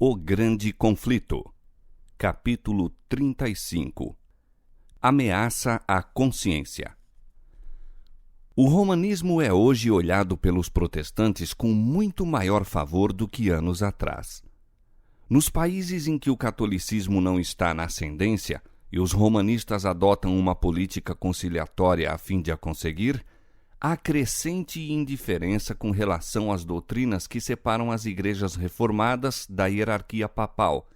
O Grande Conflito. Capítulo 35. Ameaça à consciência. O romanismo é hoje olhado pelos protestantes com muito maior favor do que anos atrás. Nos países em que o catolicismo não está na ascendência e os romanistas adotam uma política conciliatória a fim de a conseguir, há crescente indiferença com relação às doutrinas que separam as igrejas reformadas da hierarquia papal.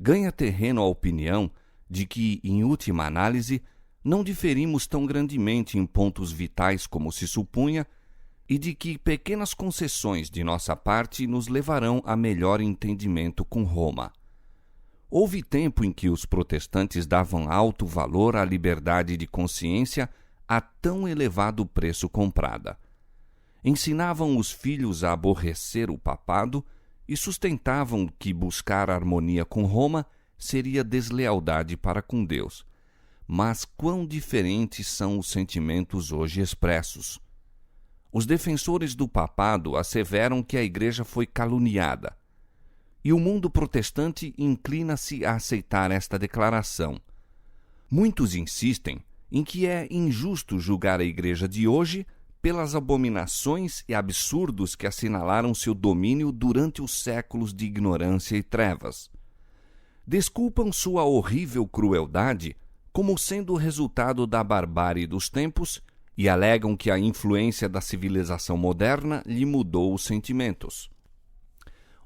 Ganha terreno a opinião de que, em última análise, não diferimos tão grandemente em pontos vitais como se supunha e de que pequenas concessões de nossa parte nos levarão a melhor entendimento com Roma. Houve tempo em que os protestantes davam alto valor à liberdade de consciência a tão elevado preço comprada. Ensinavam os filhos a aborrecer o papado e sustentavam que buscar harmonia com Roma seria deslealdade para com Deus. Mas quão diferentes são os sentimentos hoje expressos. Os defensores do papado asseveram que a Igreja foi caluniada, e o mundo protestante inclina-se a aceitar esta declaração. Muitos insistem em que é injusto julgar a Igreja de hoje pelas abominações e absurdos que assinalaram seu domínio durante os séculos de ignorância e trevas. Desculpam sua horrível crueldade como sendo o resultado da barbárie dos tempos e alegam que a influência da civilização moderna lhe mudou os sentimentos.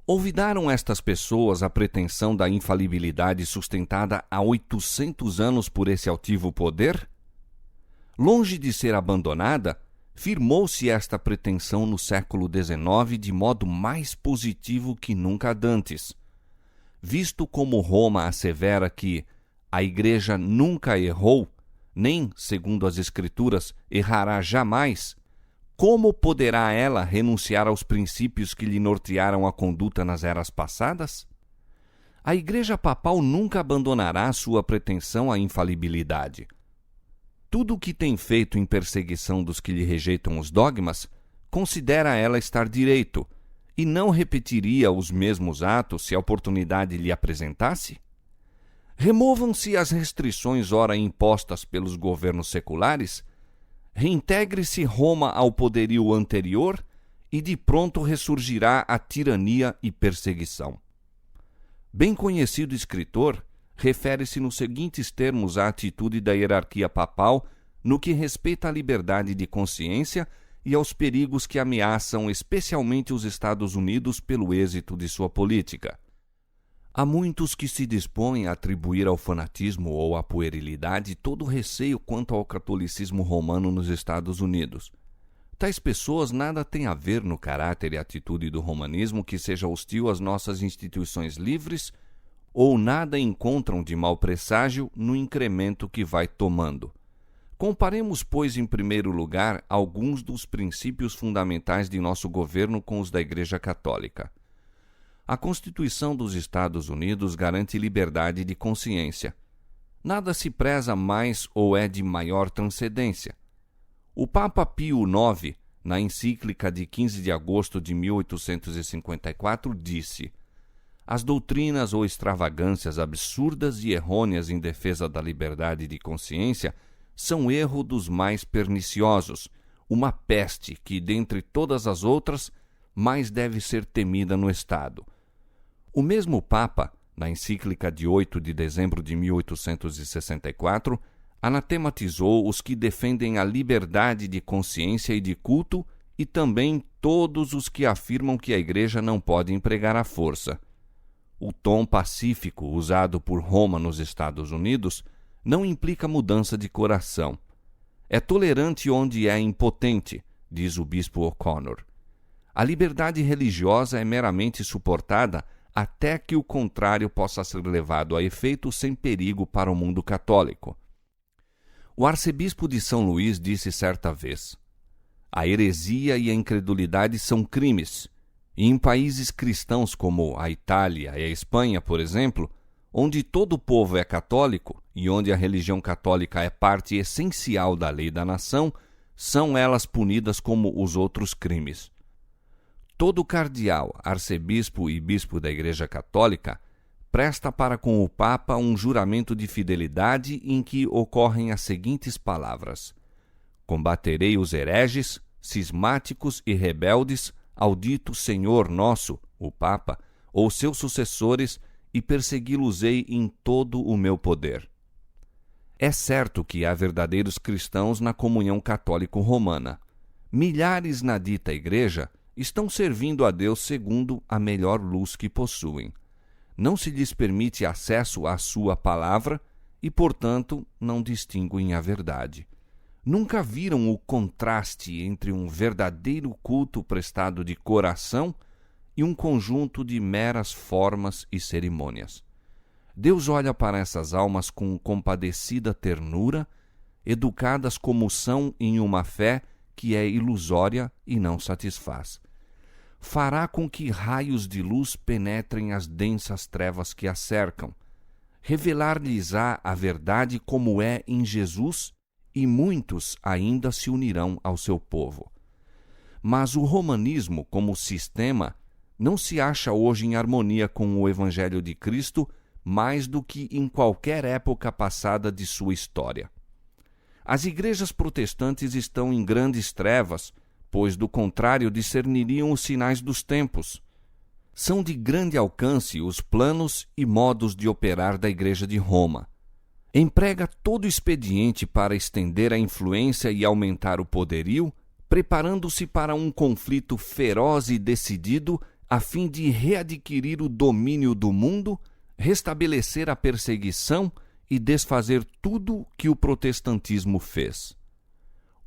Olvidaram estas pessoas a pretensão da infalibilidade sustentada há 800 anos por esse altivo poder? Longe de ser abandonada, firmou-se esta pretensão no século XIX de modo mais positivo que nunca dantes. Visto como Roma assevera que a Igreja nunca errou, nem, segundo as Escrituras, errará jamais, como poderá ela renunciar aos princípios que lhe nortearam a conduta nas eras passadas? A Igreja Papal nunca abandonará sua pretensão à infalibilidade. Tudo o que tem feito em perseguição dos que lhe rejeitam os dogmas, considera ela estar direito, e não repetiria os mesmos atos se a oportunidade lhe apresentasse? Removam-se as restrições ora impostas pelos governos seculares, reintegre-se Roma ao poderio anterior e de pronto ressurgirá a tirania e perseguição. Bem conhecido escritor refere-se nos seguintes termos à atitude da hierarquia papal no que respeita à liberdade de consciência e aos perigos que ameaçam especialmente os Estados Unidos pelo êxito de sua política. Há muitos que se dispõem a atribuir ao fanatismo ou à puerilidade todo o receio quanto ao catolicismo romano nos Estados Unidos. Tais pessoas nada têm a ver no caráter e atitude do romanismo que seja hostil às nossas instituições livres ou nada encontram de mau presságio no incremento que vai tomando. Comparemos, pois, em primeiro lugar, alguns dos princípios fundamentais de nosso governo com os da Igreja Católica. A Constituição dos Estados Unidos garante liberdade de consciência. Nada se preza mais ou é de maior transcendência. O Papa Pio IX, na encíclica de 15 de agosto de 1854, disse: as doutrinas ou extravagâncias absurdas e errôneas em defesa da liberdade de consciência são erro dos mais perniciosos, uma peste que, dentre todas as outras, mais deve ser temida no Estado. O mesmo Papa, na encíclica de 8 de dezembro de 1864, anatematizou os que defendem a liberdade de consciência e de culto e também todos os que afirmam que a Igreja não pode empregar a força. O tom pacífico usado por Roma nos Estados Unidos não implica mudança de coração. É tolerante onde é impotente, diz o bispo O'Connor. A liberdade religiosa é meramente suportada até que o contrário possa ser levado a efeito sem perigo para o mundo católico. O arcebispo de São Luís disse certa vez: a heresia e a incredulidade são crimes, e em países cristãos como a Itália e a Espanha, por exemplo, onde todo o povo é católico e onde a religião católica é parte essencial da lei da nação, são elas punidas como os outros crimes. Todo cardeal, arcebispo e bispo da Igreja Católica presta para com o Papa um juramento de fidelidade em que ocorrem as seguintes palavras: combaterei os hereges, cismáticos e rebeldes ao dito Senhor nosso, o Papa, ou seus sucessores, e persegui-los-ei em todo o meu poder. É certo que há verdadeiros cristãos na comunhão católico-romana. Milhares na dita igreja estão servindo a Deus segundo a melhor luz que possuem. Não se lhes permite acesso à sua palavra e, portanto, não distinguem a verdade. Nunca viram o contraste entre um verdadeiro culto prestado de coração e um conjunto de meras formas e cerimônias. Deus olha para essas almas com compadecida ternura, educadas como são em uma fé que é ilusória e não satisfaz. Fará com que raios de luz penetrem as densas trevas que a cercam. Revelar-lhes-á a verdade como é em Jesus, e muitos ainda se unirão ao seu povo. Mas o romanismo, como sistema, não se acha hoje em harmonia com o Evangelho de Cristo mais do que em qualquer época passada de sua história. As igrejas protestantes estão em grandes trevas, pois, do contrário, discerniriam os sinais dos tempos. São de grande alcance os planos e modos de operar da Igreja de Roma. Emprega todo expediente para estender a influência e aumentar o poderio, preparando-se para um conflito feroz e decidido a fim de readquirir o domínio do mundo, restabelecer a perseguição e desfazer tudo que o protestantismo fez.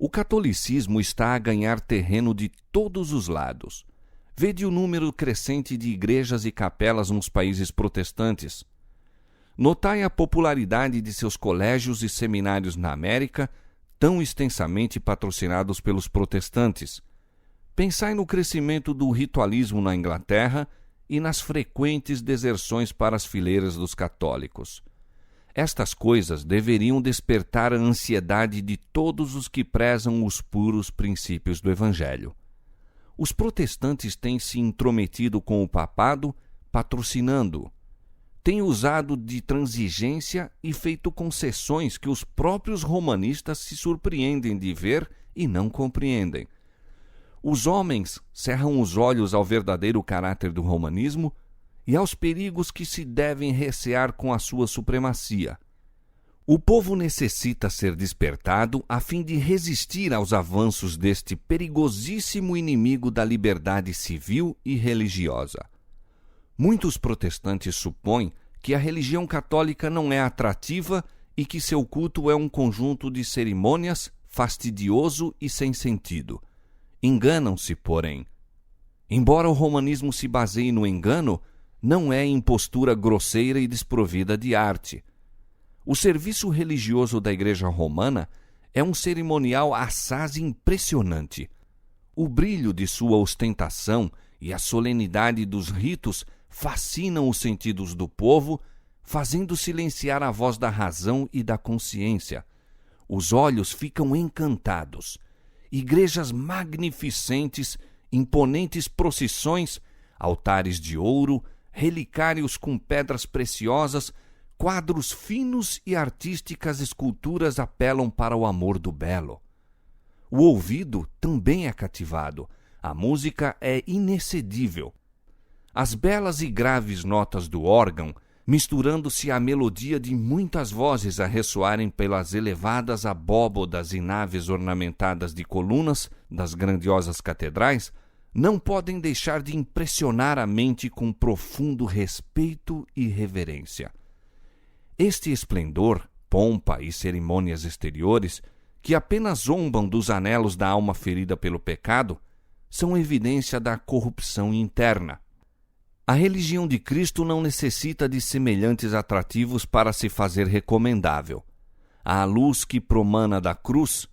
O catolicismo está a ganhar terreno de todos os lados. Vede o número crescente de igrejas e capelas nos países protestantes. Notai a popularidade de seus colégios e seminários na América, tão extensamente patrocinados pelos protestantes. Pensai no crescimento do ritualismo na Inglaterra e nas frequentes deserções para as fileiras dos católicos. Estas coisas deveriam despertar a ansiedade de todos os que prezam os puros princípios do Evangelho. Os protestantes têm se intrometido com o papado, patrocinando-o. Têm usado de transigência e feito concessões que os próprios romanistas se surpreendem de ver e não compreendem. Os homens cerram os olhos ao verdadeiro caráter do romanismo e aos perigos que se devem recear com a sua supremacia. O povo necessita ser despertado a fim de resistir aos avanços deste perigosíssimo inimigo da liberdade civil e religiosa. Muitos protestantes supõem que a religião católica não é atrativa e que seu culto é um conjunto de cerimônias fastidioso e sem sentido. Enganam-se, porém. Embora o romanismo se baseie no engano, não é em postura grosseira e desprovida de arte. O serviço religioso da Igreja Romana é um cerimonial assaz impressionante. O brilho de sua ostentação e a solenidade dos ritos fascinam os sentidos do povo, fazendo silenciar a voz da razão e da consciência. Os olhos ficam encantados. Igrejas magnificentes, imponentes procissões, altares de ouro, relicários com pedras preciosas, quadros finos e artísticas esculturas apelam para o amor do belo. O ouvido também é cativado. A música é inexcedível. As belas e graves notas do órgão, misturando-se à melodia de muitas vozes a ressoarem pelas elevadas abóbodas e naves ornamentadas de colunas das grandiosas catedrais, não podem deixar de impressionar a mente com profundo respeito e reverência. Este esplendor, pompa e cerimônias exteriores, que apenas zombam dos anelos da alma ferida pelo pecado, são evidência da corrupção interna. A religião de Cristo não necessita de semelhantes atrativos para se fazer recomendável. À luz que promana da cruz,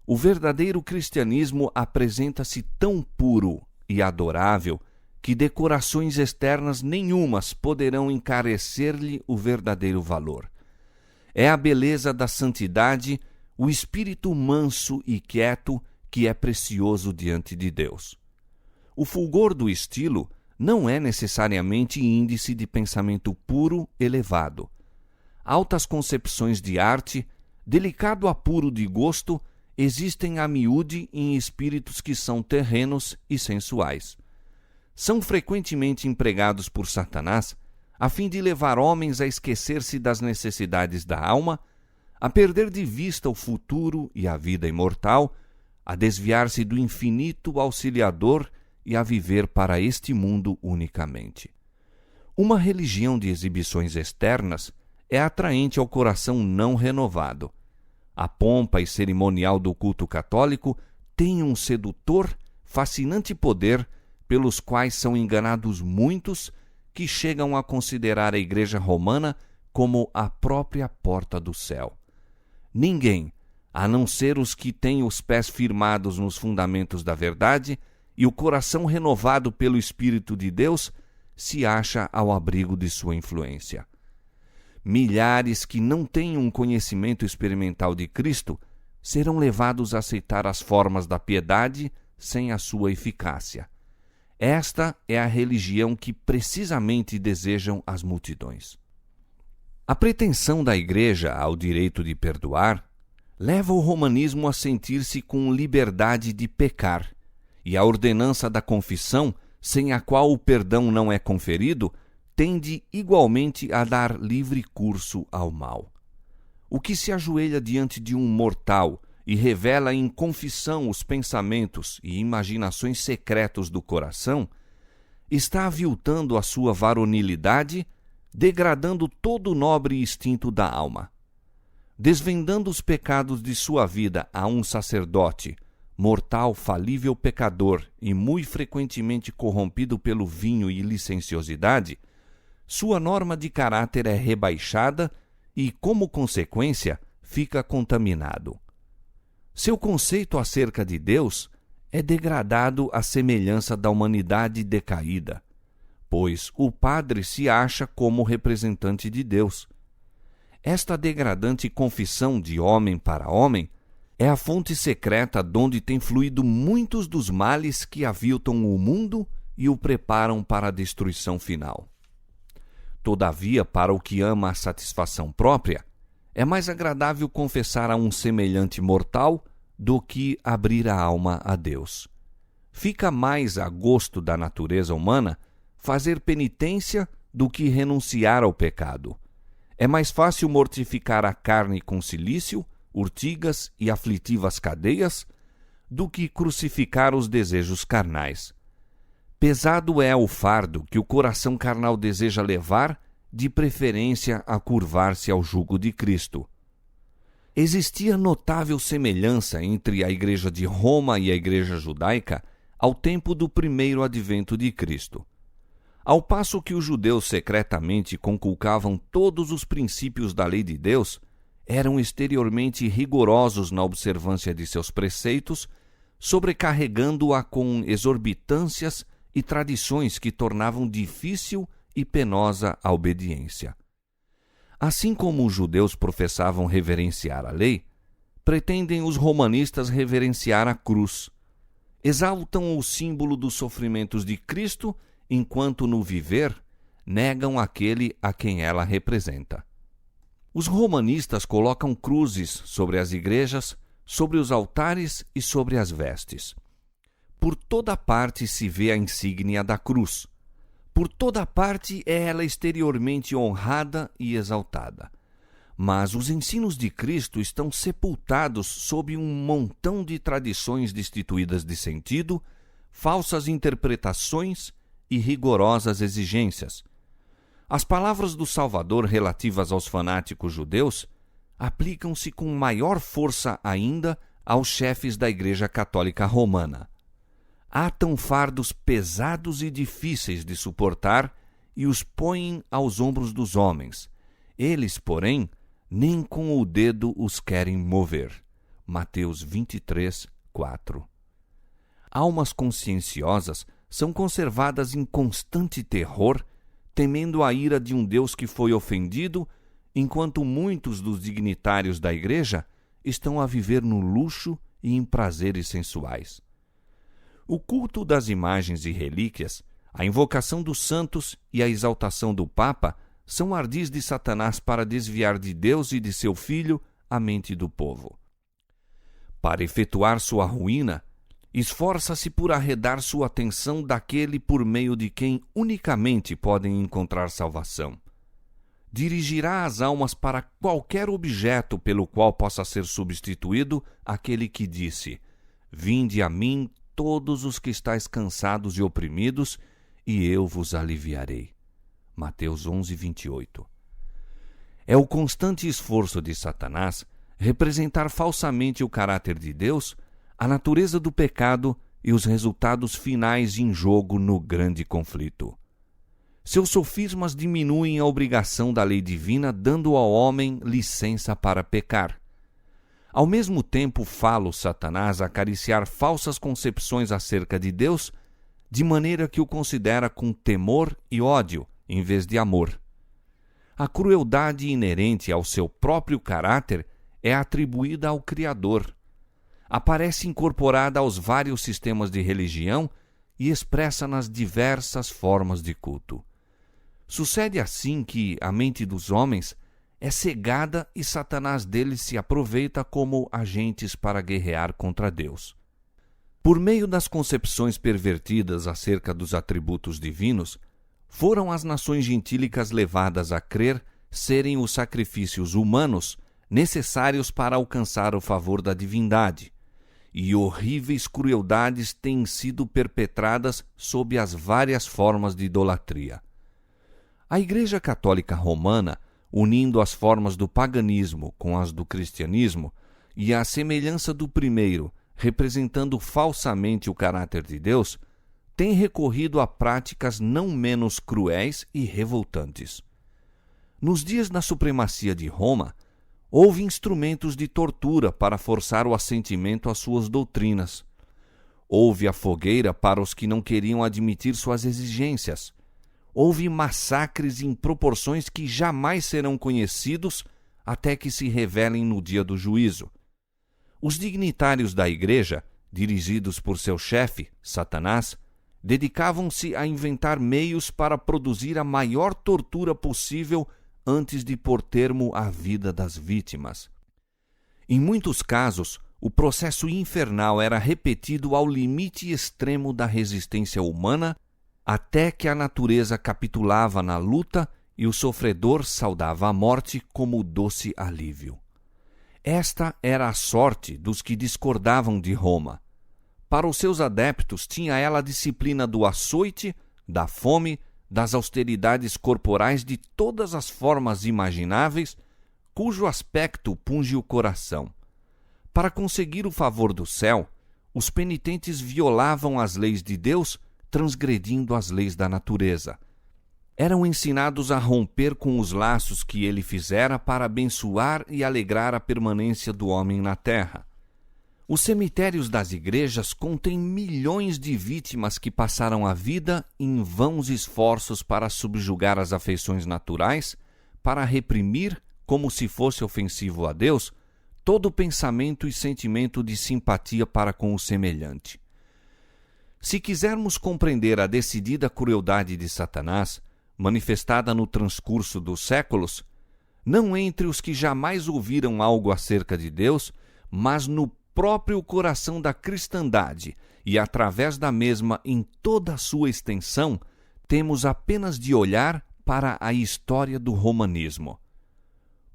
o verdadeiro cristianismo apresenta-se tão puro e adorável que decorações externas nenhumas poderão encarecer-lhe o verdadeiro valor. É a beleza da santidade, o espírito manso e quieto que é precioso diante de Deus. o fulgor do estilo não é necessariamente índice de pensamento puro elevado. Altas concepções de arte, delicado apuro de gosto, existem a miúde em espíritos que são terrenos e sensuais. São frequentemente empregados por Satanás a fim de levar homens a esquecer-se das necessidades da alma, a perder de vista o futuro e a vida imortal, a desviar-se do infinito auxiliador e a viver para este mundo unicamente. Uma religião de exibições externas é atraente ao coração não renovado. A pompa e cerimonial do culto católico tem um sedutor, fascinante poder pelos quais são enganados muitos que chegam a considerar a Igreja Romana como a própria porta do céu. Ninguém, a não ser os que têm os pés firmados nos fundamentos da verdade e o coração renovado pelo Espírito de Deus, se acha ao abrigo de sua influência. Milhares que não têm um conhecimento experimental de Cristo serão levados a aceitar as formas da piedade sem a sua eficácia. Esta é a religião que precisamente desejam as multidões. A pretensão da Igreja ao direito de perdoar leva o romanismo a sentir-se com liberdade de pecar, e a ordenança da confissão, sem a qual o perdão não é conferido, tende igualmente a dar livre curso ao mal. O que se ajoelha diante de um mortal e revela em confissão os pensamentos e imaginações secretos do coração, está aviltando a sua varonilidade, degradando todo o nobre instinto da alma. Desvendando os pecados de sua vida a um sacerdote, mortal, falível pecador e muito frequentemente corrompido pelo vinho e licenciosidade, sua norma de caráter é rebaixada e, como consequência, fica contaminado. Seu conceito acerca de Deus é degradado à semelhança da humanidade decaída, pois o padre se acha como representante de Deus. Esta degradante confissão de homem para homem é a fonte secreta donde têm fluído muitos dos males que aviltam o mundo e o preparam para a destruição final. Todavia, para o que ama a satisfação própria, é mais agradável confessar a um semelhante mortal do que abrir a alma a Deus. Fica mais a gosto da natureza humana fazer penitência do que renunciar ao pecado. É mais fácil mortificar a carne com cilício, urtigas e aflitivas cadeias do que crucificar os desejos carnais. Pesado é o fardo que o coração carnal deseja levar, de preferência a curvar-se ao jugo de Cristo. Existia notável semelhança entre a Igreja de Roma e a Igreja judaica ao tempo do primeiro advento de Cristo. Ao passo que os judeus secretamente conculcavam todos os princípios da lei de Deus, eram exteriormente rigorosos na observância de seus preceitos, sobrecarregando-a com exorbitâncias e tradições que tornavam difícil e penosa a obediência. Assim como os judeus professavam reverenciar a lei, pretendem os romanistas reverenciar a cruz. Exaltam o símbolo dos sofrimentos de Cristo, enquanto no viver negam aquele a quem ela representa. Os romanistas colocam cruzes sobre as igrejas, sobre os altares e sobre as vestes. Por toda parte se vê a insígnia da cruz. Por toda parte é ela exteriormente honrada e exaltada. Mas os ensinos de Cristo estão sepultados sob um montão de tradições destituídas de sentido, falsas interpretações e rigorosas exigências. As palavras do Salvador relativas aos fanáticos judeus aplicam-se com maior força ainda aos chefes da Igreja Católica Romana. Atam fardos pesados e difíceis de suportar e os põem aos ombros dos homens. Eles, porém, nem com o dedo os querem mover. Mateus 23, 4. Almas conscienciosas são conservadas em constante terror, temendo a ira de um Deus que foi ofendido, enquanto muitos dos dignitários da Igreja estão a viver no luxo e em prazeres sensuais. O culto das imagens e relíquias, a invocação dos santos e a exaltação do Papa são ardis de Satanás para desviar de Deus e de seu Filho a mente do povo. Para efetuar sua ruína, esforça-se por arredar sua atenção daquele por meio de quem unicamente podem encontrar salvação. Dirigirá as almas para qualquer objeto pelo qual possa ser substituído aquele que disse: Vinde a mim todos os que estáis cansados e oprimidos, e eu vos aliviarei. Mateus 11:28. É o constante esforço de Satanás representar falsamente o caráter de Deus, a natureza do pecado e os resultados finais em jogo no grande conflito. Seus sofismas diminuem a obrigação da lei divina, dando ao homem licença para pecar. Ao mesmo tempo, fala Satanás acariciar falsas concepções acerca de Deus, de maneira que o considera com temor e ódio, em vez de amor. A crueldade inerente ao seu próprio caráter é atribuída ao Criador. Aparece incorporada aos vários sistemas de religião e expressa nas diversas formas de culto. Sucede assim que a mente dos homens é cegada e Satanás deles se aproveita como agentes para guerrear contra Deus. Por meio das concepções pervertidas acerca dos atributos divinos, foram as nações gentílicas levadas a crer serem os sacrifícios humanos necessários para alcançar o favor da divindade, e horríveis crueldades têm sido perpetradas sob as várias formas de idolatria. A Igreja Católica Romana, unindo as formas do paganismo com as do cristianismo, e a semelhança do primeiro, representando falsamente o caráter de Deus, tem recorrido a práticas não menos cruéis e revoltantes. Nos dias da supremacia de Roma, houve instrumentos de tortura para forçar o assentimento às suas doutrinas. Houve a fogueira para os que não queriam admitir suas exigências. Houve massacres em proporções que jamais serão conhecidos até que se revelem no dia do juízo. Os dignitários da Igreja, dirigidos por seu chefe, Satanás, dedicavam-se a inventar meios para produzir a maior tortura possível antes de pôr termo à vida das vítimas. Em muitos casos, o processo infernal era repetido ao limite extremo da resistência humana, até que a natureza capitulava na luta e o sofredor saudava a morte como doce alívio. Esta era a sorte dos que discordavam de Roma. Para os seus adeptos, tinha ela a disciplina do açoite, da fome, das austeridades corporais de todas as formas imagináveis, cujo aspecto punge o coração. Para conseguir o favor do céu, os penitentes violavam as leis de Deus, transgredindo as leis da natureza. Eram ensinados a romper com os laços que ele fizera para abençoar e alegrar a permanência do homem na terra. Os cemitérios das igrejas contêm milhões de vítimas que passaram a vida em vãos esforços para subjugar as afeições naturais, para reprimir, como se fosse ofensivo a Deus, todo pensamento e sentimento de simpatia para com o semelhante. Se quisermos compreender a decidida crueldade de Satanás, manifestada no transcurso dos séculos, não entre os que jamais ouviram algo acerca de Deus, mas no próprio coração da cristandade e através da mesma em toda a sua extensão, temos apenas de olhar para a história do romanismo.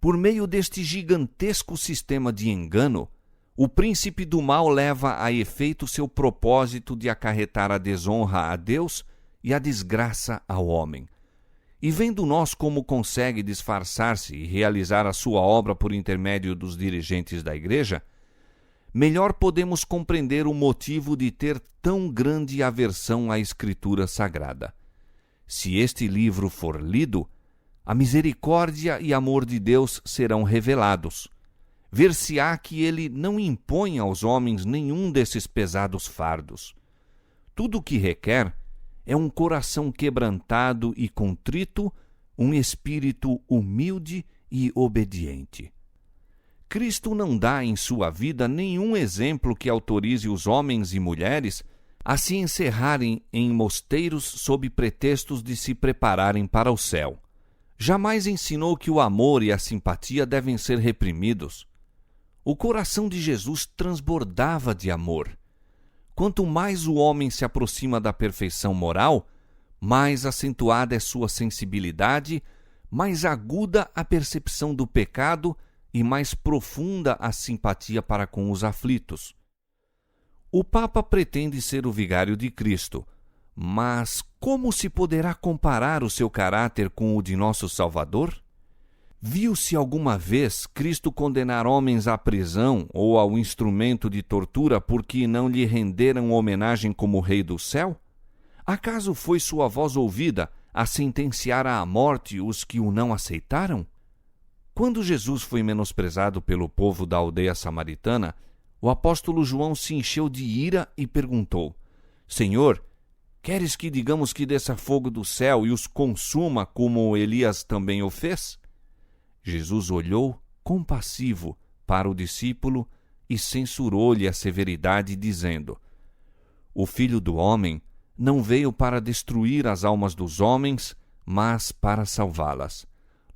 Por meio deste gigantesco sistema de engano, o príncipe do mal leva a efeito seu propósito de acarretar a desonra a Deus e a desgraça ao homem. E vendo nós como consegue disfarçar-se e realizar a sua obra por intermédio dos dirigentes da Igreja, melhor podemos compreender o motivo de ter tão grande aversão à Escritura Sagrada. Se este livro for lido, a misericórdia e amor de Deus serão revelados. Ver-se-á que ele não impõe aos homens nenhum desses pesados fardos. Tudo o que requer é um coração quebrantado e contrito, um espírito humilde e obediente. Cristo não dá em sua vida nenhum exemplo que autorize os homens e mulheres a se encerrarem em mosteiros sob pretextos de se prepararem para o céu. Jamais ensinou que o amor e a simpatia devem ser reprimidos. O coração de Jesus transbordava de amor. Quanto mais o homem se aproxima da perfeição moral, mais acentuada é sua sensibilidade, mais aguda a percepção do pecado e mais profunda a simpatia para com os aflitos. O Papa pretende ser o vigário de Cristo, mas como se poderá comparar o seu caráter com o de nosso Salvador? Viu-se alguma vez Cristo condenar homens à prisão ou ao instrumento de tortura porque não lhe renderam homenagem como Rei do céu? Acaso foi sua voz ouvida a sentenciar à morte os que o não aceitaram? Quando Jesus foi menosprezado pelo povo da aldeia samaritana, o apóstolo João se encheu de ira e perguntou: Senhor, queres que digamos que desça fogo do céu e os consuma como Elias também o fez? Jesus olhou compassivo para o discípulo e censurou-lhe a severidade, dizendo: O Filho do Homem não veio para destruir as almas dos homens, mas para salvá-las.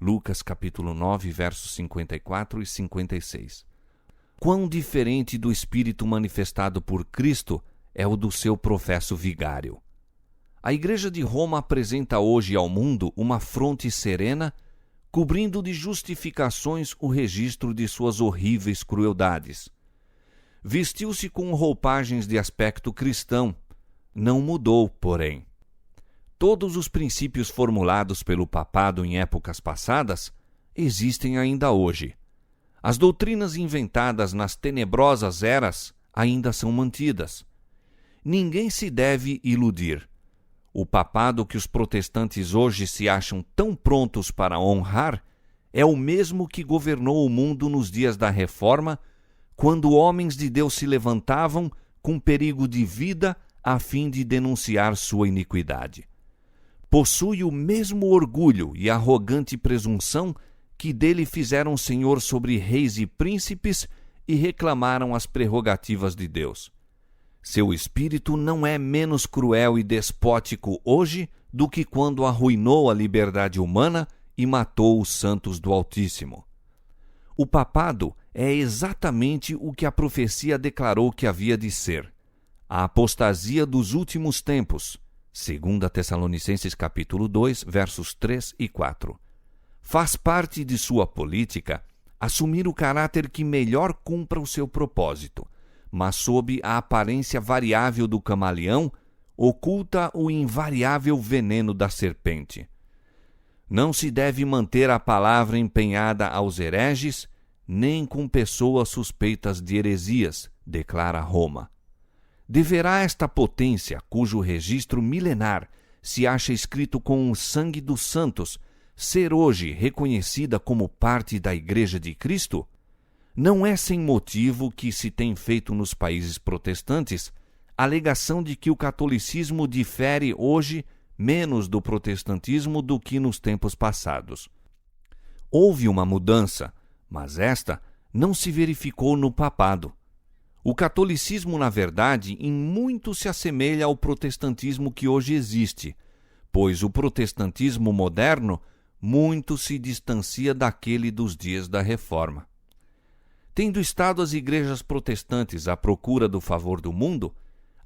Lucas capítulo 9, versos 54 e 56. Quão diferente do espírito manifestado por Cristo é o do seu professo vigário. A Igreja de Roma apresenta hoje ao mundo uma fronte serena, cobrindo de justificações o registro de suas horríveis crueldades. Vestiu-se com roupagens de aspecto cristão, não mudou, porém. Todos os princípios formulados pelo papado em épocas passadas existem ainda hoje. As doutrinas inventadas nas tenebrosas eras ainda são mantidas. Ninguém se deve iludir. O papado que os protestantes hoje se acham tão prontos para honrar é o mesmo que governou o mundo nos dias da Reforma, quando homens de Deus se levantavam com perigo de vida a fim de denunciar sua iniquidade. Possui o mesmo orgulho e arrogante presunção que dele fizeram senhor sobre reis e príncipes e reclamaram as prerrogativas de Deus. Seu espírito não é menos cruel e despótico hoje do que quando arruinou a liberdade humana e matou os santos do Altíssimo. O papado é exatamente o que a profecia declarou que havia de ser: a apostasia dos últimos tempos, 2 Tessalonicenses capítulo 2, versos 3 e 4. Faz parte de sua política assumir o caráter que melhor cumpra o seu propósito, mas sob a aparência variável do camaleão, oculta o invariável veneno da serpente. Não se deve manter a palavra empenhada aos hereges, nem com pessoas suspeitas de heresias, declara Roma. Deverá esta potência, cujo registro milenar se acha escrito com o sangue dos santos, ser hoje reconhecida como parte da Igreja de Cristo? Não é sem motivo que se tem feito nos países protestantes a alegação de que o catolicismo difere hoje menos do protestantismo do que nos tempos passados. Houve uma mudança, mas esta não se verificou no papado. O catolicismo, na verdade, em muito se assemelha ao protestantismo que hoje existe, pois o protestantismo moderno muito se distancia daquele dos dias da Reforma. Tendo estado as igrejas protestantes à procura do favor do mundo,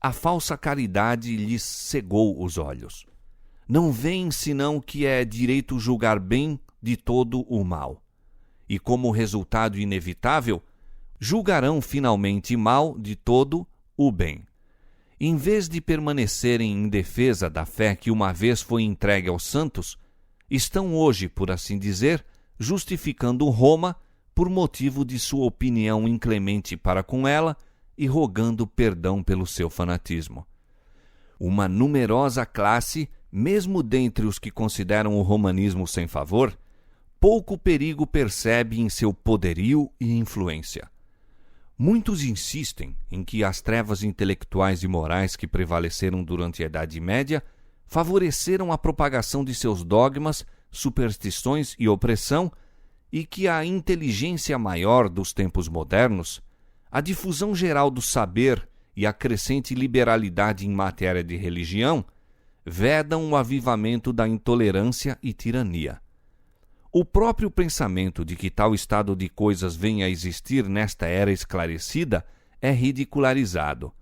a falsa caridade lhes cegou os olhos. Não veem senão que é direito julgar bem de todo o mal. E como resultado inevitável, julgarão finalmente mal de todo o bem. Em vez de permanecerem em defesa da fé que uma vez foi entregue aos santos, estão hoje, por assim dizer, justificando Roma por motivo de sua opinião inclemente para com ela e rogando perdão pelo seu fanatismo. Uma numerosa classe, mesmo dentre os que consideram o romanismo sem favor, pouco perigo percebe em seu poderio e influência. Muitos insistem em que as trevas intelectuais e morais que prevaleceram durante a Idade Média favoreceram a propagação de seus dogmas, superstições e opressão, e que a inteligência maior dos tempos modernos, a difusão geral do saber e a crescente liberalidade em matéria de religião vedam o avivamento da intolerância e tirania. O próprio pensamento de que tal estado de coisas venha a existir nesta era esclarecida é ridicularizado.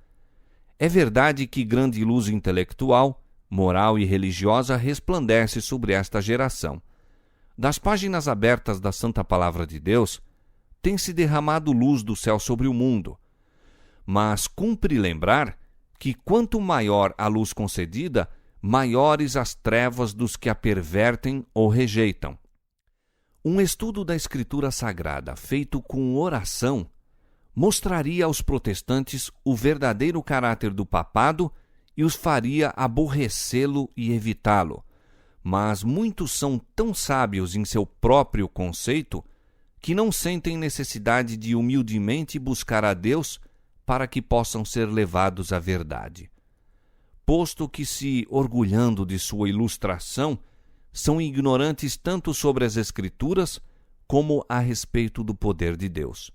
É verdade que grande luz intelectual, moral e religiosa resplandece sobre esta geração. Das páginas abertas da Santa Palavra de Deus, tem-se derramado luz do céu sobre o mundo. Mas cumpre lembrar que quanto maior a luz concedida, maiores as trevas dos que a pervertem ou rejeitam. Um estudo da Escritura Sagrada feito com oração mostraria aos protestantes o verdadeiro caráter do papado e os faria aborrecê-lo e evitá-lo. Mas muitos são tão sábios em seu próprio conceito que não sentem necessidade de humildemente buscar a Deus para que possam ser levados à verdade. Posto que, se orgulhando de sua ilustração, são ignorantes tanto sobre as Escrituras como a respeito do poder de Deus.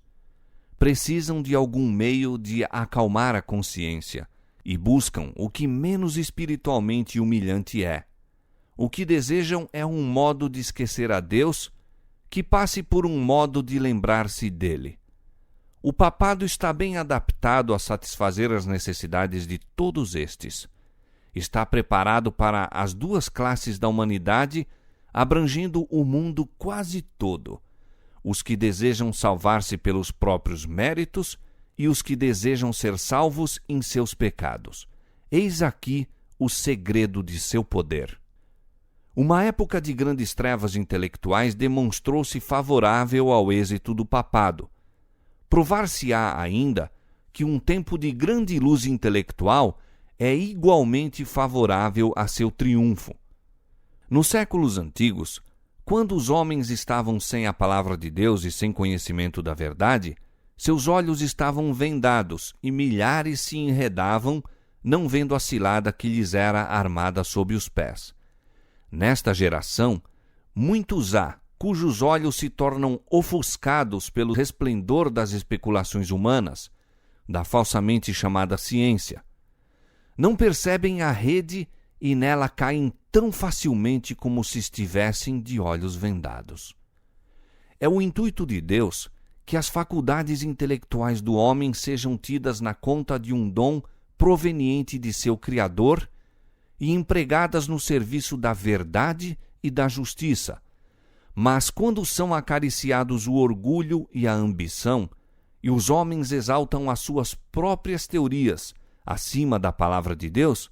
Precisam de algum meio de acalmar a consciência e buscam o que menos espiritualmente humilhante é. O que desejam é um modo de esquecer a Deus que passe por um modo de lembrar-se dele. O papado está bem adaptado a satisfazer as necessidades de todos estes. Está preparado para as duas classes da humanidade, abrangendo o mundo quase todo: os que desejam salvar-se pelos próprios méritos e os que desejam ser salvos em seus pecados. Eis aqui o segredo de seu poder. Uma época de grandes trevas intelectuais demonstrou-se favorável ao êxito do papado. Provar-se-á ainda que um tempo de grande luz intelectual é igualmente favorável a seu triunfo. Nos séculos antigos, quando os homens estavam sem a palavra de Deus e sem conhecimento da verdade, seus olhos estavam vendados e milhares se enredavam, não vendo a cilada que lhes era armada sob os pés. Nesta geração, muitos há cujos olhos se tornam ofuscados pelo resplendor das especulações humanas, da falsamente chamada ciência. Não percebem a rede e nela caem tão facilmente como se estivessem de olhos vendados. É o intuito de Deus que as faculdades intelectuais do homem sejam tidas na conta de um dom proveniente de seu Criador e empregadas no serviço da verdade e da justiça. Mas quando são acariciados o orgulho e a ambição, e os homens exaltam as suas próprias teorias acima da palavra de Deus,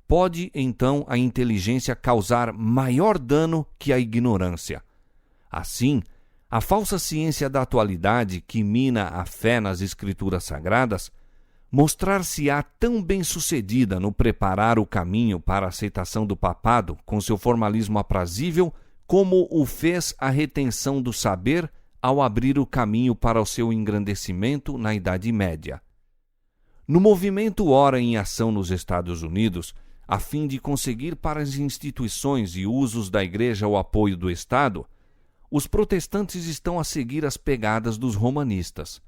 pode então a inteligência causar maior dano que a ignorância. Assim, a falsa ciência da atualidade, que mina a fé nas Escrituras Sagradas, mostrar-se-á tão bem-sucedida no preparar o caminho para a aceitação do papado com seu formalismo aprazível, como o fez a retenção do saber ao abrir o caminho para o seu engrandecimento na Idade Média. No movimento ora em ação nos Estados Unidos, a fim de conseguir para as instituições e usos da Igreja o apoio do Estado, os protestantes estão a seguir as pegadas dos romanistas.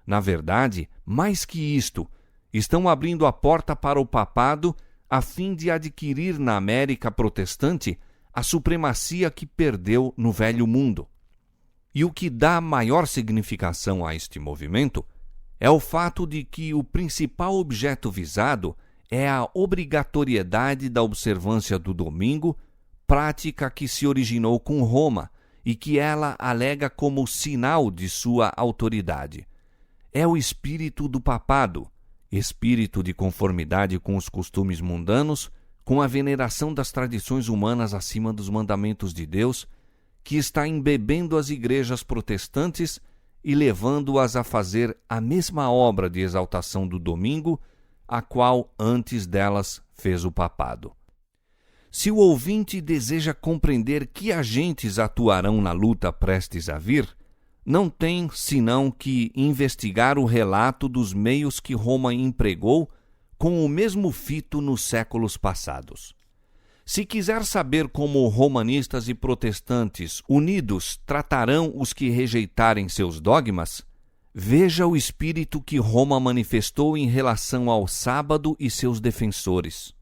Na verdade, mais que isto, estão abrindo a porta para o papado a fim de adquirir na América protestante a supremacia que perdeu no Velho Mundo. E o que dá maior significação a este movimento é o fato de que o principal objeto visado é a obrigatoriedade da observância do domingo, prática que se originou com Roma e que ela alega como sinal de sua autoridade. É o espírito do papado, espírito de conformidade com os costumes mundanos, com a veneração das tradições humanas acima dos mandamentos de Deus, que está embebendo as igrejas protestantes e levando-as a fazer a mesma obra de exaltação do domingo, a qual antes delas fez o papado. Se o ouvinte deseja compreender que agentes atuarão na luta prestes a vir, não tem senão que investigar o relato dos meios que Roma empregou com o mesmo fito nos séculos passados. Se quiser saber como romanistas e protestantes unidos tratarão os que rejeitarem seus dogmas, Veja o espírito que Roma manifestou em relação ao sábado e seus defensores.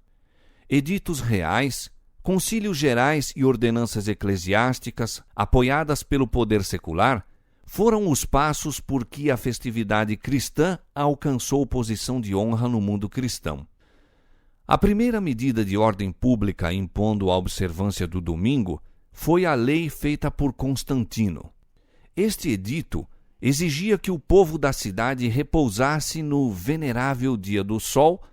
Editos reais, concílios gerais e ordenanças eclesiásticas, apoiadas pelo poder secular, foram os passos por que a festividade cristã alcançou posição de honra no mundo cristão. A primeira medida de ordem pública impondo a observância do domingo foi a lei feita por Constantino. Este edito exigia que o povo da cidade repousasse no venerável dia do sol,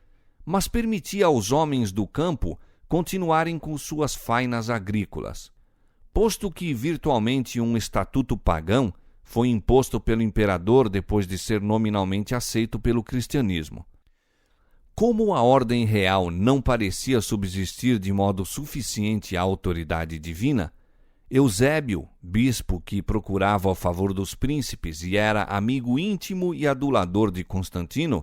mas permitia aos homens do campo continuarem com suas fainas agrícolas. Posto que virtualmente um estatuto pagão foi imposto pelo imperador depois de ser nominalmente aceito pelo cristianismo. Como a ordem real não parecia subsistir de modo suficiente à autoridade divina, Eusébio, bispo que procurava o favor dos príncipes e era amigo íntimo e adulador de Constantino,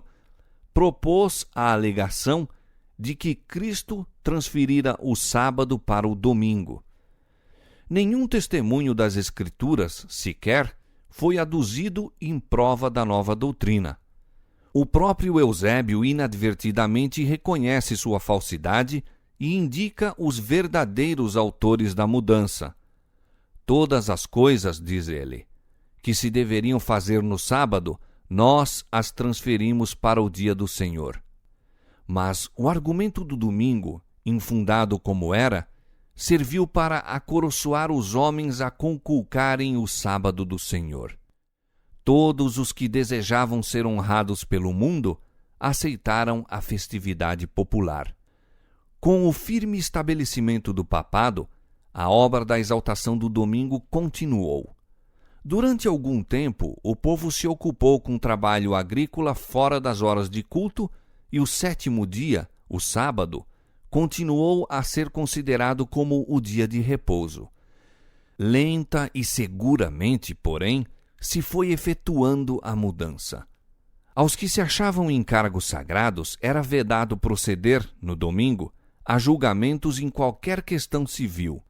propôs a alegação de que Cristo transferira o sábado para o domingo. Nenhum testemunho das Escrituras, sequer, foi aduzido em prova da nova doutrina. O próprio Eusébio inadvertidamente reconhece sua falsidade e indica os verdadeiros autores da mudança. Todas as coisas, diz ele, que se deveriam fazer no sábado, nós as transferimos para o dia do Senhor. Mas o argumento do domingo, infundado como era, serviu para acoroçoar os homens a conculcarem o sábado do Senhor. Todos os que desejavam ser honrados pelo mundo aceitaram a festividade popular. Com o firme estabelecimento do papado, a obra da exaltação do domingo continuou. Durante algum tempo, o povo se ocupou com trabalho agrícola fora das horas de culto e o sétimo dia, o sábado, continuou a ser considerado como o dia de repouso. Lenta e seguramente, porém, se foi efetuando a mudança. Aos que se achavam em cargos sagrados era vedado proceder, no domingo, a julgamentos em qualquer questão civil.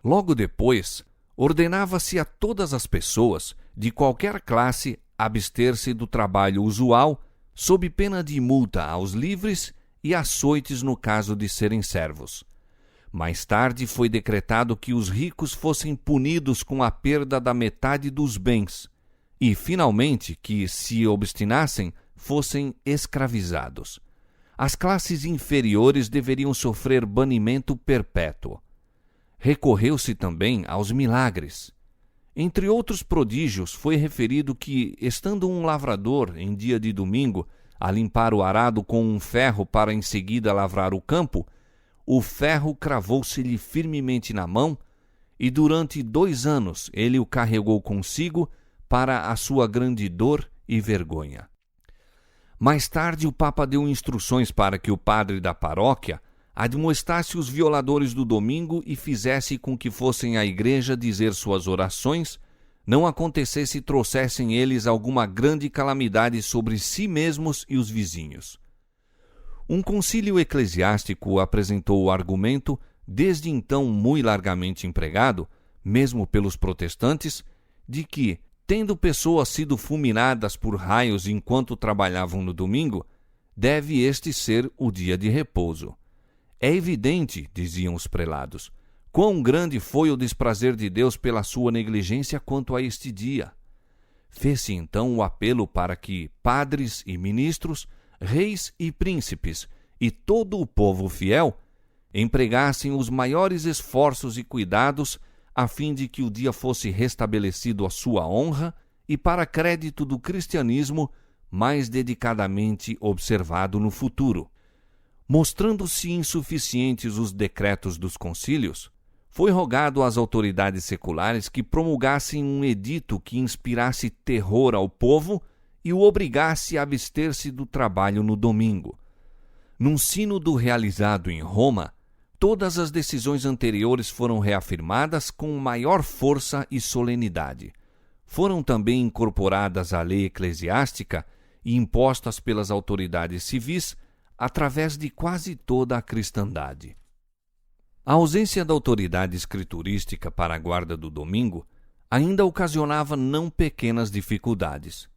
Logo depois, ordenava-se a todas as pessoas, de qualquer classe, abster-se do trabalho usual, sob pena de multa aos livres e açoites no caso de serem servos. Mais tarde foi decretado que os ricos fossem punidos com a perda da metade dos bens e, finalmente, que, se obstinassem, fossem escravizados. As classes inferiores deveriam sofrer banimento perpétuo. Recorreu-se também aos milagres. Entre outros prodígios, foi referido que, estando um lavrador, em dia de domingo, a limpar o arado com um ferro para em seguida lavrar o campo, o ferro cravou-se-lhe firmemente na mão e durante 2 anos ele o carregou consigo para a sua grande dor e vergonha. Mais tarde o Papa deu instruções para que o padre da paróquia admoestasse os violadores do domingo e fizesse com que fossem à igreja dizer suas orações, não acontecesse e trouxessem eles alguma grande calamidade sobre si mesmos e os vizinhos. Um concílio eclesiástico apresentou o argumento, desde então muito largamente empregado, mesmo pelos protestantes, de que, tendo pessoas sido fulminadas por raios enquanto trabalhavam no domingo, deve este ser o dia de repouso. É evidente, diziam os prelados, quão grande foi o desprazer de Deus pela sua negligência quanto a este dia. Fez-se então o apelo para que padres e ministros, reis e príncipes e todo o povo fiel empregassem os maiores esforços e cuidados a fim de que o dia fosse restabelecido à sua honra e para crédito do cristianismo mais dedicadamente observado no futuro. Mostrando-se insuficientes os decretos dos concílios, foi rogado às autoridades seculares que promulgassem um edito que inspirasse terror ao povo e o obrigasse a abster-se do trabalho no domingo. Num sínodo realizado em Roma, todas as decisões anteriores foram reafirmadas com maior força e solenidade. Foram também incorporadas à lei eclesiástica e impostas pelas autoridades civis através de quase toda a cristandade. A ausência da autoridade escriturística para a guarda do domingo ainda ocasionava não pequenas dificuldades.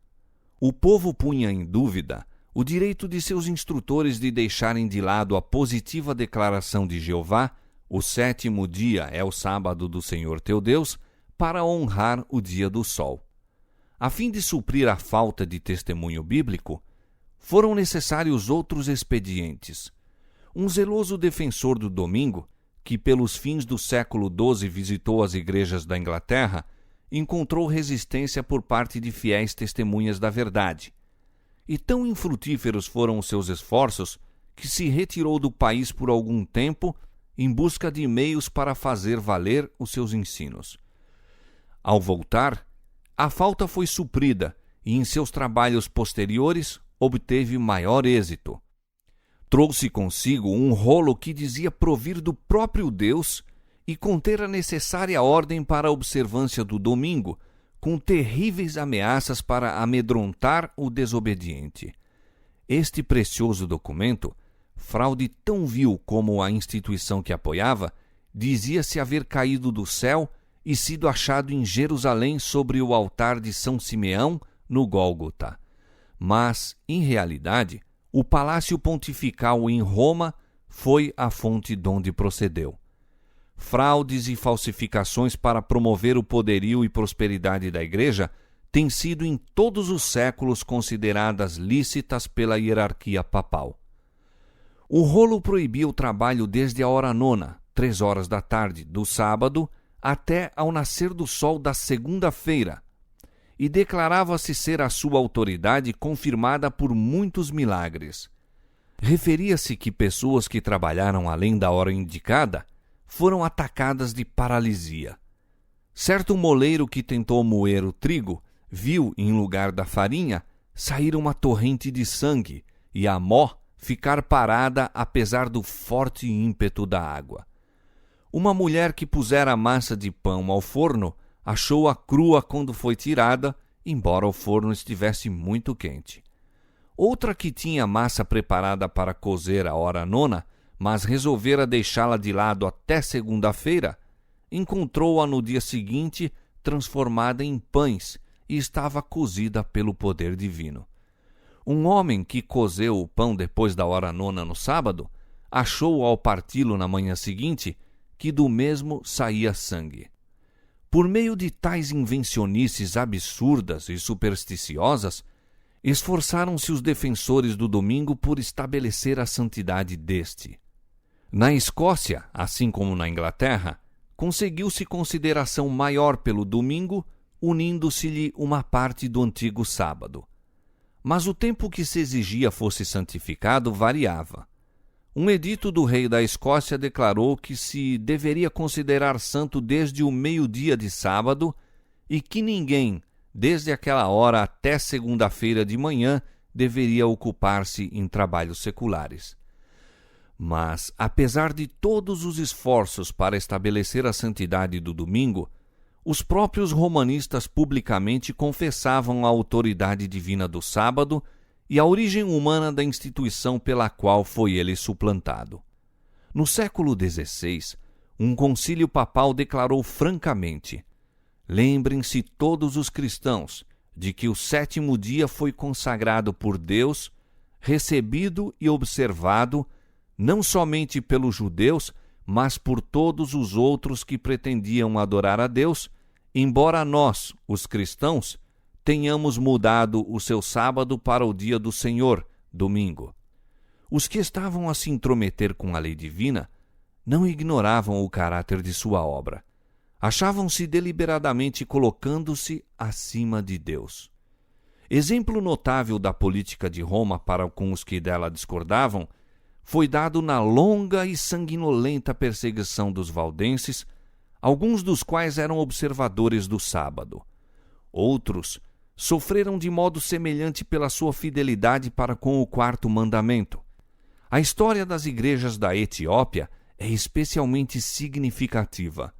O povo punha em dúvida o direito de seus instrutores de deixarem de lado a positiva declaração de Jeová: o 7º dia é o sábado do Senhor teu Deus, para honrar o dia do sol. A fim de suprir a falta de testemunho bíblico, foram necessários outros expedientes. Um zeloso defensor do domingo, que pelos fins do século XII visitou as igrejas da Inglaterra, encontrou resistência por parte de fiéis testemunhas da verdade. E tão infrutíferos foram os seus esforços que se retirou do país por algum tempo em busca de meios para fazer valer os seus ensinos. Ao voltar, a falta foi suprida e em seus trabalhos posteriores obteve maior êxito. Trouxe consigo um rolo que dizia provir do próprio Deus e conter a necessária ordem para a observância do domingo, com terríveis ameaças para amedrontar o desobediente. Este precioso documento, fraude tão vil como a instituição que apoiava, dizia-se haver caído do céu e sido achado em Jerusalém sobre o altar de São Simeão, no Gólgota. Mas, em realidade, o Palácio Pontifical em Roma foi a fonte donde procedeu. Fraudes e falsificações para promover o poderio e prosperidade da Igreja têm sido em todos os séculos consideradas lícitas pela hierarquia papal. O rolo proibia o trabalho desde a hora 9, 3 horas da tarde, do sábado, até ao nascer do sol da segunda-feira, e declarava-se ser a sua autoridade confirmada por muitos milagres. Referia-se que pessoas que trabalharam além da hora indicada foram atacadas de paralisia. Certo moleiro que tentou moer o trigo viu, em lugar da farinha, sair uma torrente de sangue e a mó ficar parada apesar do forte ímpeto da água. Uma mulher que pusera a massa de pão ao forno achou-a crua quando foi tirada, embora o forno estivesse muito quente. Outra que tinha massa preparada para cozer à hora 9, mas resolvera deixá-la de lado até segunda-feira, encontrou-a no dia seguinte transformada em pães e estava cozida pelo poder divino. Um homem que cozeu o pão depois da hora 9 no sábado, achou ao parti-lo na manhã seguinte que do mesmo saía sangue. Por meio de tais invencionices absurdas e supersticiosas, esforçaram-se os defensores do domingo por estabelecer a santidade deste. Na Escócia, assim como na Inglaterra, conseguiu-se consideração maior pelo domingo, unindo-se-lhe uma parte do antigo sábado. Mas o tempo que se exigia fosse santificado variava. Um edito do rei da Escócia declarou que se deveria considerar santo desde o meio-dia de sábado e que ninguém, desde aquela hora até segunda-feira de manhã, deveria ocupar-se em trabalhos seculares. Mas, apesar de todos os esforços para estabelecer a santidade do domingo, os próprios romanistas publicamente confessavam a autoridade divina do sábado e a origem humana da instituição pela qual foi ele suplantado. No século XVI, um concílio papal declarou francamente: lembrem-se todos os cristãos de que o 7º dia foi consagrado por Deus, recebido e observado não somente pelos judeus, mas por todos os outros que pretendiam adorar a Deus, embora nós, os cristãos, tenhamos mudado o seu sábado para o dia do Senhor, domingo. Os que estavam a se intrometer com a lei divina não ignoravam o caráter de sua obra. Achavam-se deliberadamente colocando-se acima de Deus. Exemplo notável da política de Roma para com os que dela discordavam foi dado na longa e sanguinolenta perseguição dos valdenses, alguns dos quais eram observadores do sábado. Outros sofreram de modo semelhante pela sua fidelidade para com o 4º mandamento. A história das igrejas da Etiópia é especialmente significativa.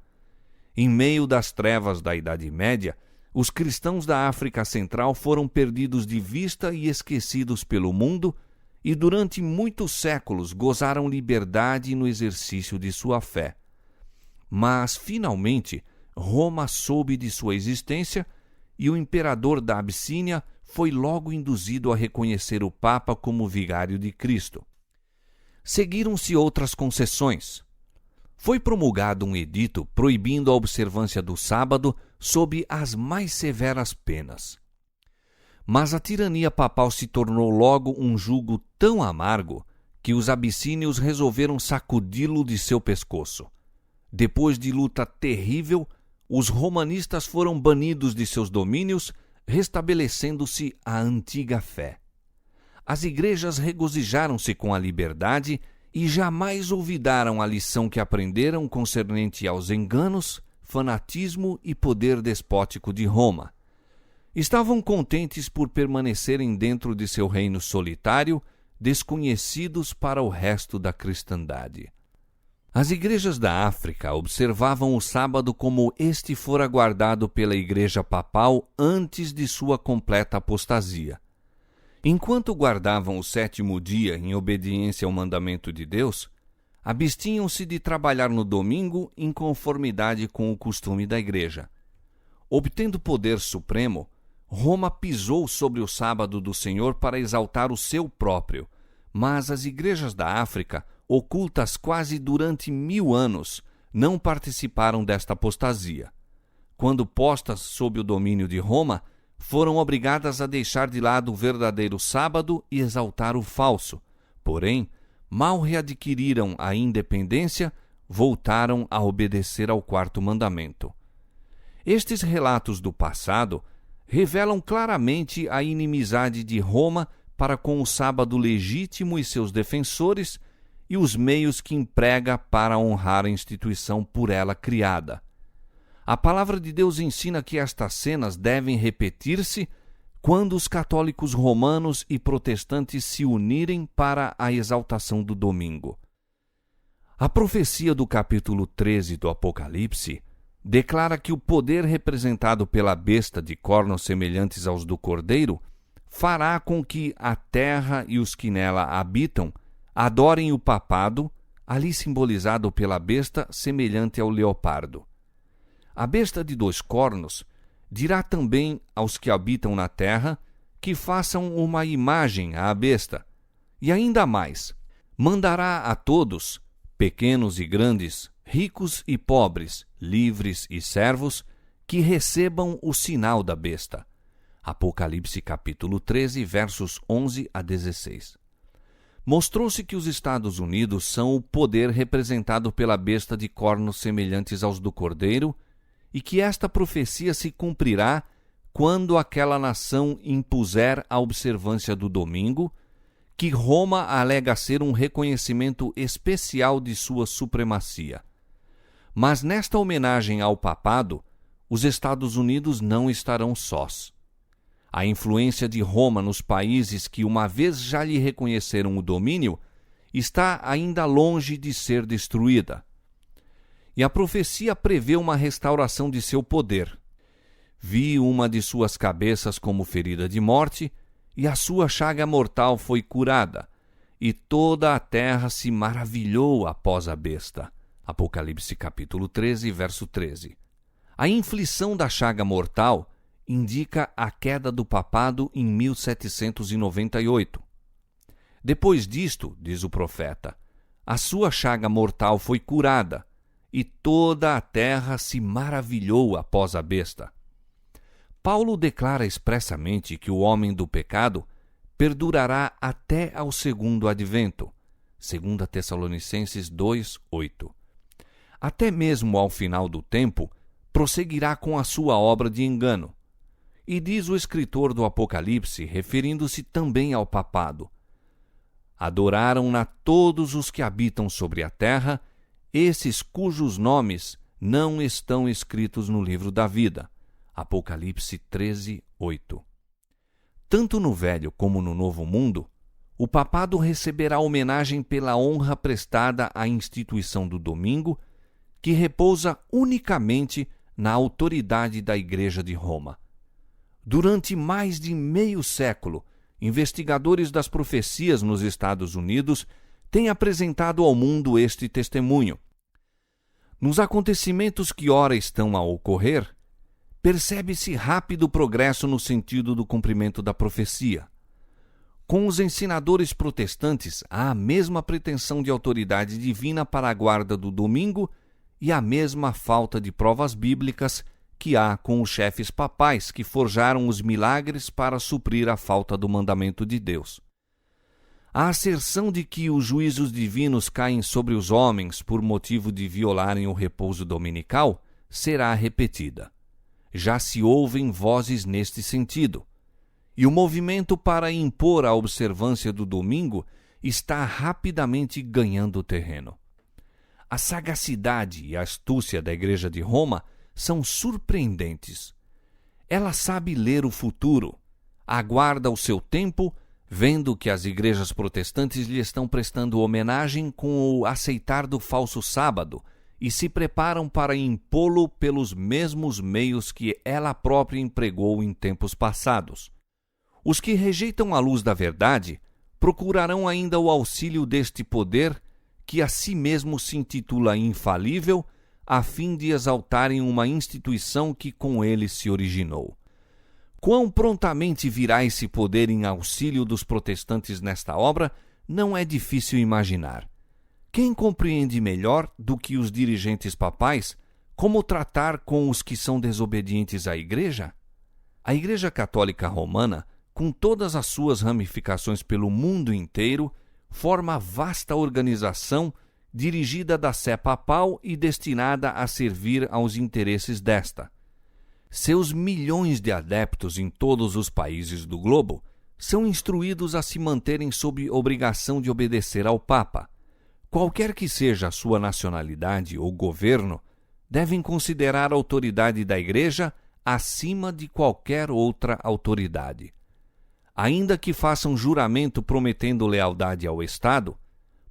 Em meio das trevas da Idade Média, os cristãos da África Central foram perdidos de vista e esquecidos pelo mundo, e durante muitos séculos gozaram liberdade no exercício de sua fé. Mas, finalmente, Roma soube de sua existência e o imperador da Abissínia foi logo induzido a reconhecer o Papa como vigário de Cristo. Seguiram-se outras concessões. Foi promulgado um edito proibindo a observância do sábado sob as mais severas penas. Mas a tirania papal se tornou logo um jugo tão amargo que os abissínios resolveram sacudi-lo de seu pescoço. Depois de luta terrível, os romanistas foram banidos de seus domínios, restabelecendo-se a antiga fé. As igrejas regozijaram-se com a liberdade e jamais olvidaram a lição que aprenderam concernente aos enganos, fanatismo e poder despótico de Roma. Estavam contentes por permanecerem dentro de seu reino solitário, desconhecidos para o resto da cristandade. As igrejas da África observavam o sábado como este fora guardado pela Igreja Papal antes de sua completa apostasia. Enquanto guardavam o 7º dia em obediência ao mandamento de Deus, abstinham-se de trabalhar no domingo em conformidade com o costume da Igreja. Obtendo poder supremo, Roma pisou sobre o sábado do Senhor para exaltar o seu próprio, mas as igrejas da África, ocultas quase durante 1000 anos, não participaram desta apostasia. Quando postas sob o domínio de Roma, foram obrigadas a deixar de lado o verdadeiro sábado e exaltar o falso. Porém, mal readquiriram a independência, voltaram a obedecer ao 4º mandamento. Estes relatos do passado revelam claramente a inimizade de Roma para com o sábado legítimo e seus defensores e os meios que emprega para honrar a instituição por ela criada. A palavra de Deus ensina que estas cenas devem repetir-se quando os católicos romanos e protestantes se unirem para a exaltação do domingo. A profecia do capítulo 13 do Apocalipse declara que o poder representado pela besta de cornos semelhantes aos do cordeiro fará com que a terra e os que nela habitam adorem o papado, ali simbolizado pela besta semelhante ao leopardo. A besta de 2 cornos dirá também aos que habitam na terra que façam uma imagem à besta, e ainda mais, mandará a todos, pequenos e grandes, ricos e pobres, livres e servos, que recebam o sinal da besta. Apocalipse capítulo 13, versos 11 a 16. Mostrou-se que os Estados Unidos são o poder representado pela besta de cornos semelhantes aos do cordeiro e que esta profecia se cumprirá quando aquela nação impuser a observância do domingo, que Roma alega ser um reconhecimento especial de sua supremacia. Mas nesta homenagem ao papado, os Estados Unidos não estarão sós. A influência de Roma nos países que uma vez já lhe reconheceram o domínio está ainda longe de ser destruída. E a profecia prevê uma restauração de seu poder. Vi uma de suas cabeças como ferida de morte, e a sua chaga mortal foi curada, e toda a terra se maravilhou após a besta. Apocalipse capítulo 13, verso 13. A inflição da chaga mortal indica a queda do papado em 1798. Depois disto, diz o profeta, a sua chaga mortal foi curada, e toda a terra se maravilhou após a besta. Paulo declara expressamente que o homem do pecado perdurará até ao segundo advento, 2 Tessalonicenses 2, 8. Até mesmo ao final do tempo, prosseguirá com a sua obra de engano. E diz o escritor do Apocalipse, referindo-se também ao papado: adoraram-na todos os que habitam sobre a terra, esses cujos nomes não estão escritos no livro da vida. Apocalipse 13, 8. Tanto no Velho como no Novo Mundo, o papado receberá homenagem pela honra prestada à instituição do domingo, que repousa unicamente na autoridade da Igreja de Roma. Durante mais de meio século, investigadores das profecias nos Estados Unidos têm apresentado ao mundo este testemunho. Nos acontecimentos que ora estão a ocorrer, percebe-se rápido progresso no sentido do cumprimento da profecia. Com os ensinadores protestantes, há a mesma pretensão de autoridade divina para a guarda do domingo e a mesma falta de provas bíblicas que há com os chefes papais que forjaram os milagres para suprir a falta do mandamento de Deus. A asserção de que os juízos divinos caem sobre os homens por motivo de violarem o repouso dominical será repetida. Já se ouvem vozes neste sentido, e o movimento para impor a observância do domingo está rapidamente ganhando terreno. A sagacidade e a astúcia da Igreja de Roma são surpreendentes. Ela sabe ler o futuro, aguarda o seu tempo, vendo que as igrejas protestantes lhe estão prestando homenagem com o aceitar do falso sábado e se preparam para impô-lo pelos mesmos meios que ela própria empregou em tempos passados. Os que rejeitam a luz da verdade procurarão ainda o auxílio deste poder que a si mesmo se intitula infalível, a fim de exaltarem uma instituição que com ele se originou. Quão prontamente virá esse poder em auxílio dos protestantes nesta obra, não é difícil imaginar. Quem compreende melhor do que os dirigentes papais como tratar com os que são desobedientes à Igreja? A Igreja Católica Romana, com todas as suas ramificações pelo mundo inteiro, forma vasta organização dirigida da sé papal e destinada a servir aos interesses desta. Seus milhões de adeptos em todos os países do globo são instruídos a se manterem sob obrigação de obedecer ao Papa. Qualquer que seja a sua nacionalidade ou governo, devem considerar a autoridade da Igreja acima de qualquer outra autoridade. Ainda que façam juramento prometendo lealdade ao Estado,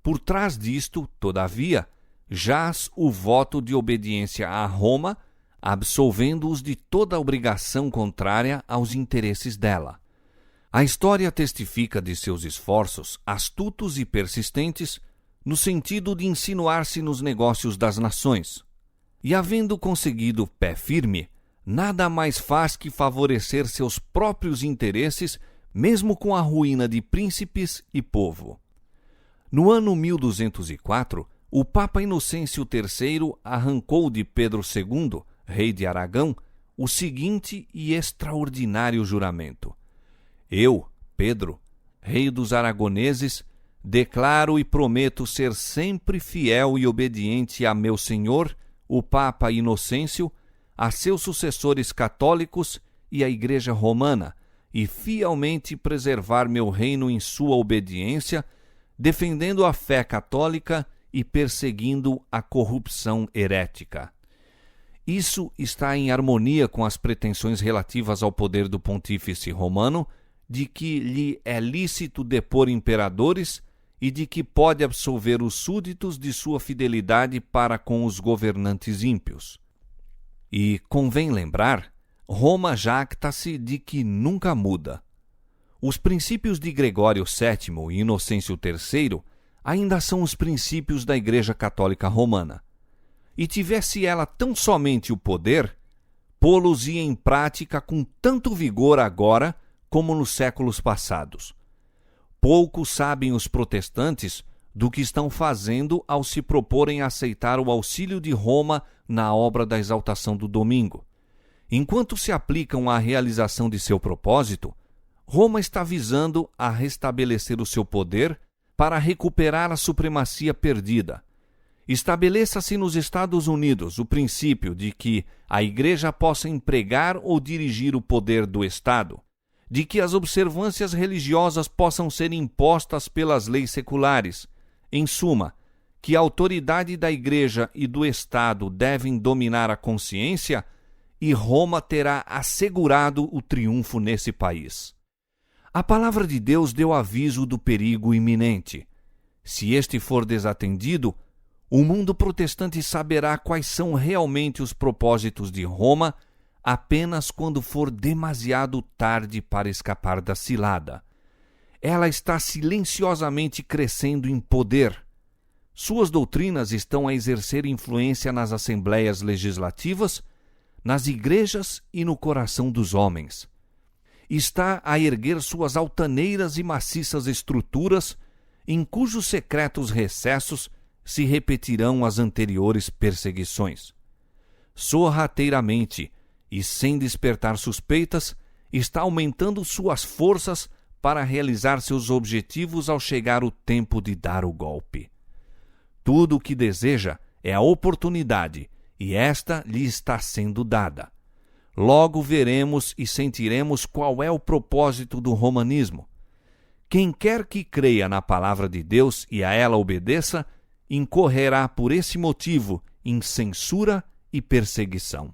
por trás disto, todavia, jaz o voto de obediência a Roma, absolvendo-os de toda obrigação contrária aos interesses dela. A história testifica de seus esforços, astutos e persistentes, no sentido de insinuar-se nos negócios das nações. E havendo conseguido pé firme, nada mais faz que favorecer seus próprios interesses, mesmo com a ruína de príncipes e povo. No ano 1204, o Papa Inocêncio III arrancou de Pedro II, rei de Aragão, o seguinte e extraordinário juramento: Eu, Pedro, rei dos aragoneses, declaro e prometo ser sempre fiel e obediente a meu senhor, o Papa Inocêncio, a seus sucessores católicos e à Igreja Romana, e fielmente preservar meu reino em sua obediência, defendendo a fé católica e perseguindo a corrupção herética. Isso está em harmonia com as pretensões relativas ao poder do pontífice romano, de que lhe é lícito depor imperadores e de que pode absolver os súditos de sua fidelidade para com os governantes ímpios. E convém lembrar, Roma jacta-se de que nunca muda. Os princípios de Gregório VII e Inocêncio III ainda são os princípios da Igreja Católica Romana. E tivesse ela tão somente o poder, pô-los-ia em prática com tanto vigor agora como nos séculos passados. Pouco sabem os protestantes do que estão fazendo ao se proporem a aceitar o auxílio de Roma na obra da exaltação do domingo. Enquanto se aplicam à realização de seu propósito, Roma está visando a restabelecer o seu poder para recuperar a supremacia perdida. Estabeleça-se nos Estados Unidos o princípio de que a Igreja possa empregar ou dirigir o poder do Estado, de que as observâncias religiosas possam ser impostas pelas leis seculares. Em suma, que a autoridade da Igreja e do Estado devem dominar a consciência, e Roma terá assegurado o triunfo nesse país. A palavra de Deus deu aviso do perigo iminente. Se este for desatendido, o mundo protestante saberá quais são realmente os propósitos de Roma apenas quando for demasiado tarde para escapar da cilada. Ela está silenciosamente crescendo em poder. Suas doutrinas estão a exercer influência nas assembleias legislativas, nas igrejas e no coração dos homens. Está a erguer suas altaneiras e maciças estruturas, em cujos secretos recessos se repetirão as anteriores perseguições. Sorrateiramente e sem despertar suspeitas, está aumentando suas forças para realizar seus objetivos ao chegar o tempo de dar o golpe. Tudo o que deseja é a oportunidade, e esta lhe está sendo dada. Logo veremos e sentiremos qual é o propósito do romanismo. Quem quer que creia na palavra de Deus e a ela obedeça, incorrerá por esse motivo em censura e perseguição.